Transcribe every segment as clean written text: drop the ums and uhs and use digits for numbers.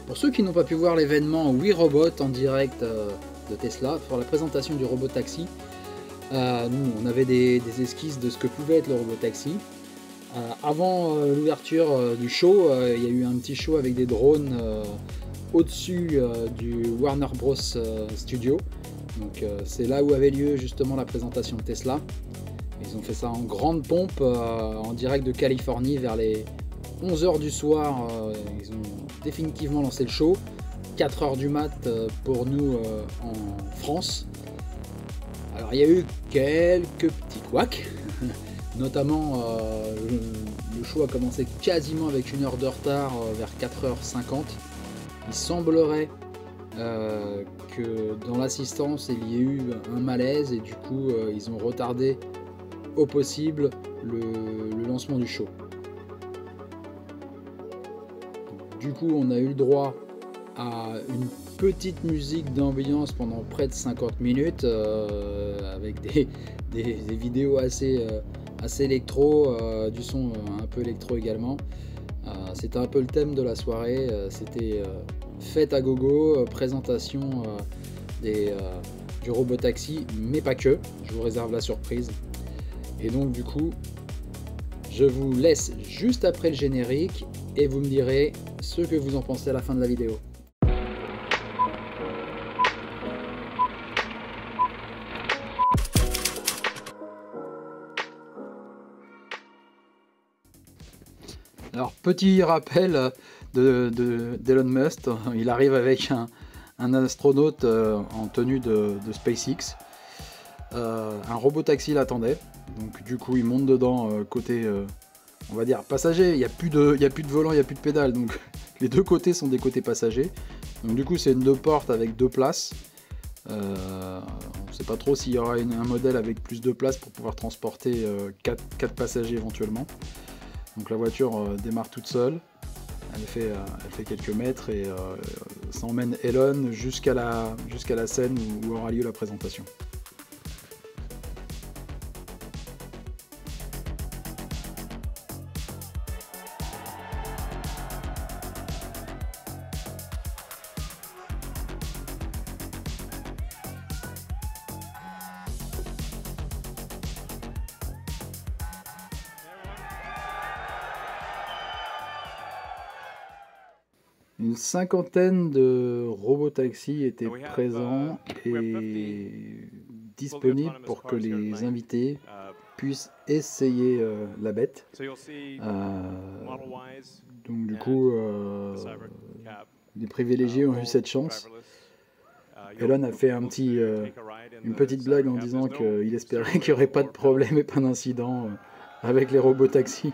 Pour ceux qui n'ont pas pu voir l'événement We Robot en direct de Tesla, pour la présentation du robotaxi, nous on avait des esquisses de ce que pouvait être le robotaxi. Avant l'ouverture du show, il y a eu un petit show avec des drones au-dessus du Warner Bros Studio. Donc c'est là où avait lieu justement la présentation de Tesla. Ils ont fait ça en grande pompe en direct de Californie vers les 11h du soir. Ils ont définitivement lancé le show. 4h du mat pour nous en France. Alors il y a eu quelques petits couacs. Notamment le show a commencé quasiment avec 1 heure de retard vers 4h50. Il semblerait que dans l'assistance il y ait eu un malaise et du coup ils ont retardé au possible le lancement du show. Du coup on a eu le droit à une petite musique d'ambiance pendant près de 50 minutes avec des vidéos assez électro, du son un peu électro également. C'était un peu le thème de la soirée, c'était fête à gogo, présentation du robotaxi, mais pas que, je vous réserve la surprise. Et donc du coup, je vous laisse juste après le générique et vous me direz ce que vous en pensez à la fin de la vidéo. Alors petit rappel d'Elon Musk, il arrive avec un astronaute en tenue de SpaceX. Un robotaxi l'attendait, donc du coup il monte dedans côté on va dire passager, il n'y a plus de volant, il n'y a plus de pédale, donc les deux côtés sont des côtés passagers. Donc du coup c'est une 2 portes avec 2 places. On ne sait pas trop s'il y aura un modèle avec plus de place pour pouvoir transporter 4 passagers éventuellement. Donc la voiture démarre toute seule, elle fait quelques mètres et ça emmène Elon jusqu'à la scène où aura lieu la présentation. Une cinquantaine de robotaxis étaient présents et disponibles pour que les invités puissent essayer la bête. Donc du coup, les privilégiés ont eu cette chance. Elon a fait une petite blague en disant qu'il espérait qu'il n'y aurait pas de problème et pas d'incident avec les robotaxis.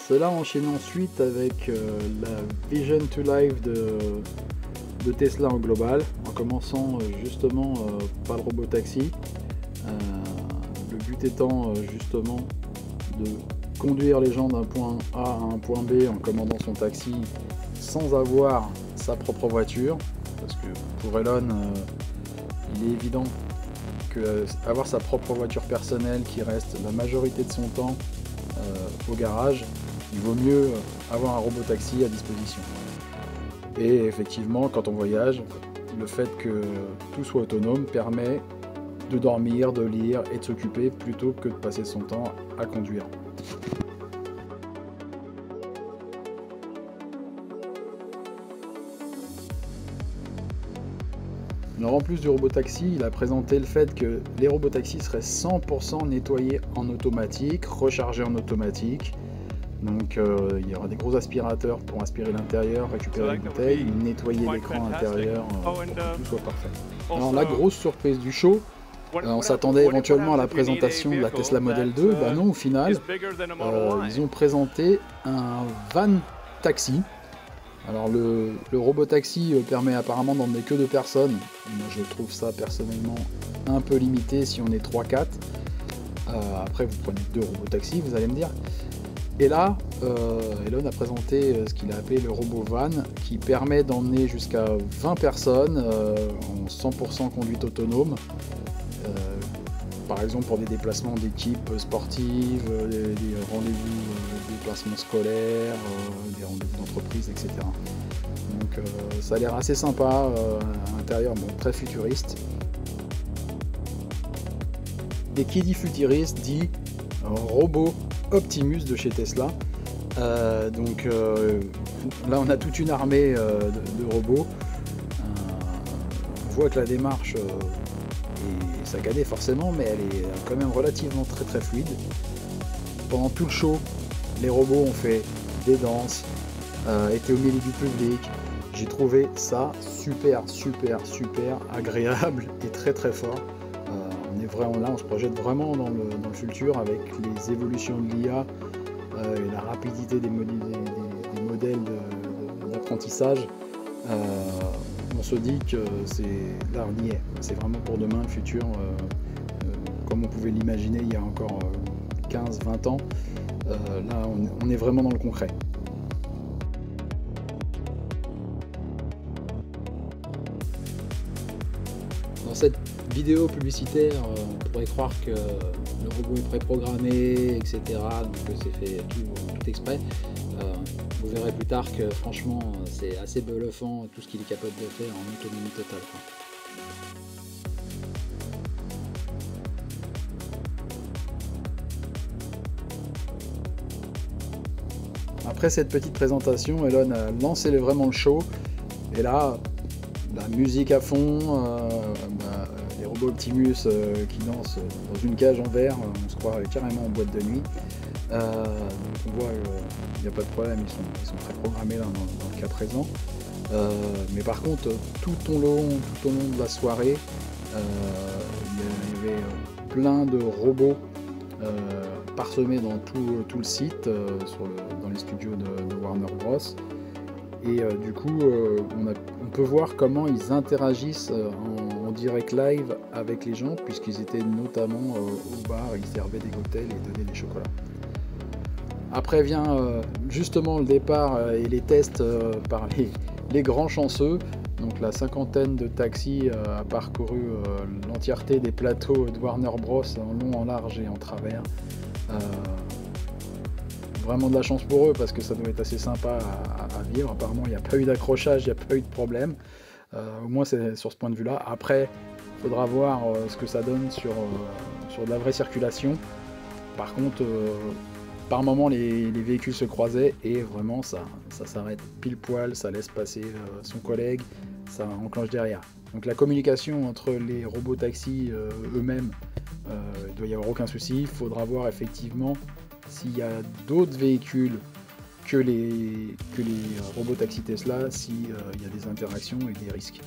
Cela enchaîne ensuite avec la Vision to Life de Tesla en global, en commençant justement par le robotaxi. Le but étant justement de conduire les gens d'un point A à un point B en commandant son taxi sans avoir sa propre voiture, parce que pour Elon, il est évident avoir sa propre voiture personnelle qui reste la majorité de son temps au garage, il vaut mieux avoir un robotaxi à disposition. Et effectivement, quand on voyage, le fait que tout soit autonome permet de dormir, de lire et de s'occuper plutôt que de passer son temps à conduire. Alors en plus du robotaxi, il a présenté le fait que les robotaxis seraient 100% nettoyés en automatique, rechargés en automatique. Donc il y aura des gros aspirateurs pour aspirer l'intérieur, récupérer les bouteilles, nettoyer l'écran intérieur pour que tout soit parfait. Alors la grosse surprise du show, on s'attendait éventuellement à la présentation de la Tesla Model 2, bah non, au final, ils ont présenté un van taxi. Alors le robotaxi permet apparemment d'emmener que 2 personnes. Moi je trouve ça personnellement un peu limité si on est 3-4. Après vous prenez 2 robotaxis, vous allez me dire. Et là, Elon a présenté ce qu'il a appelé le RoboVan, qui permet d'emmener jusqu'à 20 personnes en 100% conduite autonome. par exemple pour des déplacements d'équipes sportives, des rendez-vous, des déplacements scolaires, des rendez-vous d'entreprise, etc. Donc ça a l'air assez sympa, à l'intérieur, bon, très futuriste. Et qui dit futuriste dit robot Optimus de chez Tesla. Donc là on a toute une armée de robots. On voit que la démarche est saccadée forcément, mais elle est quand même relativement très fluide. Pendant tout le show, les robots ont fait des danses, étaient au milieu du public. J'ai trouvé ça super agréable et très fort. On est vraiment là, on se projette vraiment dans le futur avec les évolutions de l'IA et la rapidité des modèles d'apprentissage. On se dit que là on y est, c'est vraiment pour demain le futur, comme on pouvait l'imaginer il y a encore 15-20 ans. Là on est vraiment dans le concret. Dans cette vidéo publicitaire, on pourrait croire que le robot est préprogrammé, etc. Donc c'est fait tout exprès. Vous verrez plus tard que franchement c'est assez bluffant tout ce qu'il est capable de faire en autonomie totale, quoi. Après cette petite présentation, Elon a lancé vraiment le show. Et là, la musique à fond, les robots Optimus qui dansent dans une cage en verre, on se croit carrément en boîte de nuit. Donc on voit qu'il n'y a pas de problème, ils sont préprogrammés là, dans le cas présent. Mais par contre, tout au long de la soirée, il y avait plein de robots parsemés dans tout le site, dans les studios de Warner Bros. Et du coup, on peut voir comment ils interagissent en direct live avec les gens, puisqu'ils étaient notamment au bar, ils servaient des cocktails et donnaient des chocolats. Après vient justement le départ et les tests par les grands chanceux. Donc la cinquantaine de taxis a parcouru l'entièreté des plateaux de Warner Bros en long, en large et en travers. Vraiment de la chance pour eux parce que ça doit être assez sympa à vivre. Apparemment il n'y a pas eu d'accrochage, il n'y a pas eu de problème. Au moins c'est sur ce point de vue là. Après il faudra voir ce que ça donne sur de la vraie circulation. Par contre par moment les véhicules se croisaient et vraiment ça s'arrête pile poil, ça laisse passer son collègue, ça enclenche derrière. Donc la communication entre les robots taxis eux-mêmes, il doit y avoir aucun souci. Il faudra voir effectivement s'il y a d'autres véhicules que les robots taxis Tesla, s'il y a des interactions et des risques.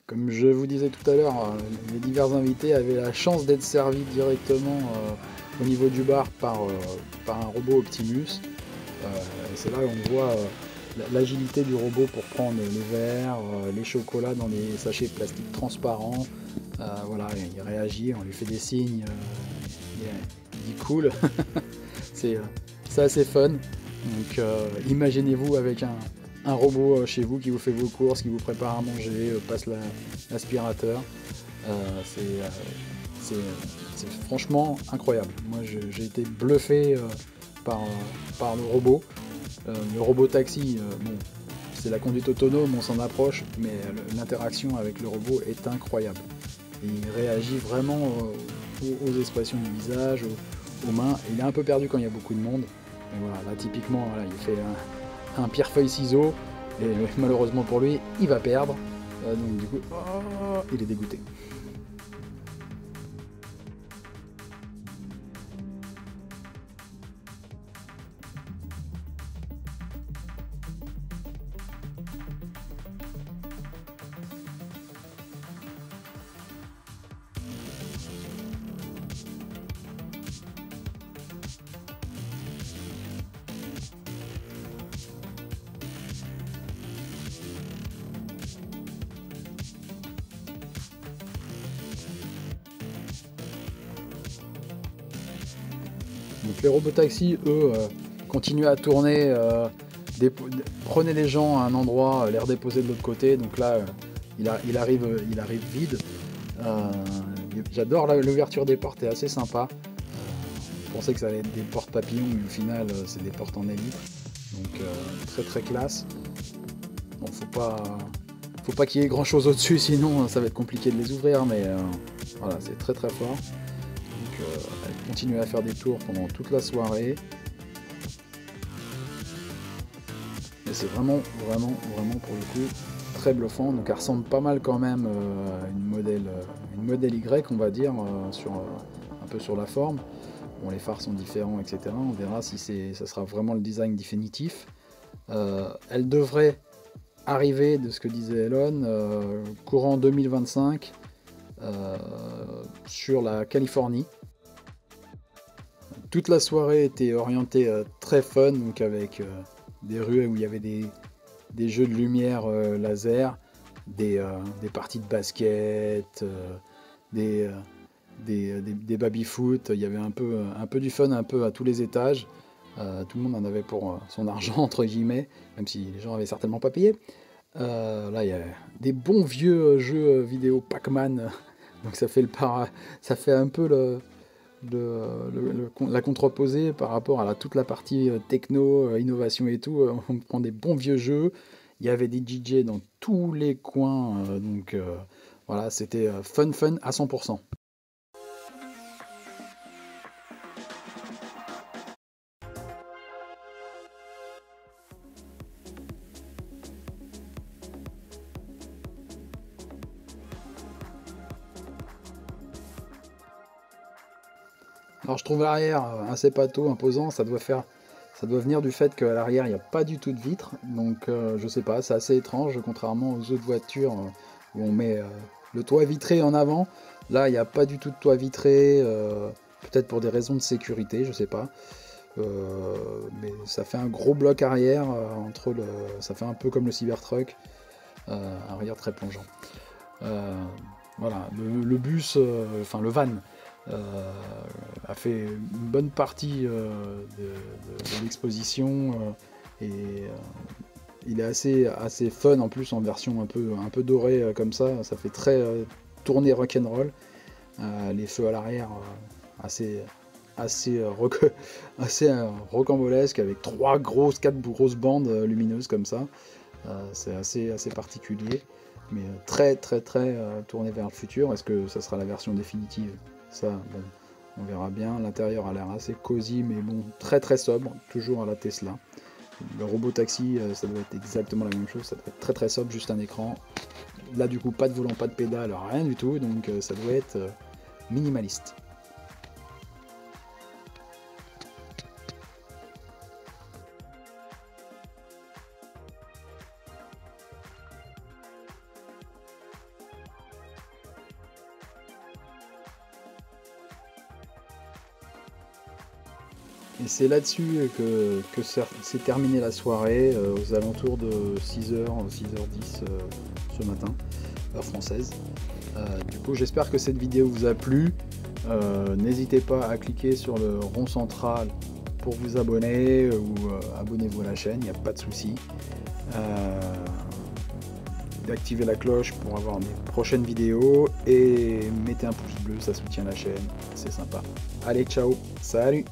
Comme je vous disais tout à l'heure, les divers invités avaient la chance d'être servis directement au niveau du bar par un robot Optimus. Et c'est là où on voit l'agilité du robot pour prendre les verres, les chocolats dans les sachets plastiques transparents. Voilà, il réagit, on lui fait des signes, il dit cool. C'est assez fun. Donc imaginez-vous avec un robot chez vous qui vous fait vos courses, qui vous prépare à manger, passe l'aspirateur. C'est franchement incroyable. Moi j'ai été bluffé par le robot. Le robot taxi, bon, c'est la conduite autonome, on s'en approche, mais l'interaction avec le robot est incroyable. Il réagit vraiment aux expressions du visage, aux mains. Il est un peu perdu quand il y a beaucoup de monde. Mais voilà, là typiquement, voilà, il fait un pierre-feuille-ciseau, et malheureusement pour lui, il va perdre. Donc du coup, il est dégoûté. Donc les robots taxis, eux, continuent à tourner, prenaient les gens à un endroit, les redéposer de l'autre côté. Donc là, il arrive vide. J'adore l'ouverture des portes, c'est assez sympa. Je pensais que ça allait être des portes papillons, mais au final c'est des portes en hélice. Donc très très classe. Bon, faut pas qu'il y ait grand chose au-dessus, sinon ça va être compliqué de les ouvrir, mais voilà, c'est très très fort. Donc elle continue à faire des tours pendant toute la soirée. Et c'est vraiment pour le coup très bluffant. Donc elle ressemble pas mal quand même à une modèle Y, on va dire, un peu sur la forme. Bon, les phares sont différents, etc. On verra si ça sera vraiment le design définitif. Elle devrait arriver, de ce que disait Elon, courant 2025 sur la Californie. Toute la soirée était orientée très fun, donc avec des rues où il y avait des jeux de lumière laser, des parties de basket, des baby-foot. Il y avait un peu du fun un peu à tous les étages. Tout le monde en avait pour son argent, entre guillemets, même si les gens avaient certainement pas payé. Là, il y a des bons vieux jeux vidéo Pac-Man, donc ça fait un peu la contreposée par rapport à toute la partie techno, innovation et tout. On prend des bons vieux jeux. Il y avait des DJ dans tous les coins, donc voilà, c'était fun à 100%. Alors je trouve l'arrière assez pâteau, imposant, ça doit venir du fait qu'à l'arrière il n'y a pas du tout de vitre, donc je sais pas, c'est assez étrange, contrairement aux autres voitures où on met le toit vitré en avant. Là il n'y a pas du tout de toit vitré, peut-être pour des raisons de sécurité, je sais pas. Mais ça fait un gros bloc arrière, ça fait un peu comme le Cybertruck, arrière très plongeant. Voilà, le bus, enfin le van, a fait une bonne partie de l'exposition et il est assez fun en plus en version un peu dorée comme ça fait très tourner rock'n'roll. Les feux à l'arrière assez rocambolesque avec quatre grosses bandes lumineuses comme ça. C'est assez particulier, mais très tourné vers le futur. Est-ce que ça sera la version définitive? Ça, bon, on verra bien. L'intérieur a l'air assez cosy, mais bon, très sobre, toujours à la Tesla. Le robot taxi, ça doit être exactement la même chose, ça doit être très sobre, juste un écran. Là, du coup, pas de volant, pas de pédale, rien du tout, donc ça doit être minimaliste. Et c'est là-dessus que s'est terminée la soirée, aux alentours de 6h, 6h10 ce matin, heure française. Du coup, j'espère que cette vidéo vous a plu. N'hésitez pas à cliquer sur le rond central pour vous abonner ou abonnez-vous à la chaîne, il n'y a pas de souci. D'activer la cloche pour avoir mes prochaines vidéos et mettez un pouce bleu, ça soutient la chaîne, c'est sympa. Allez, ciao, salut!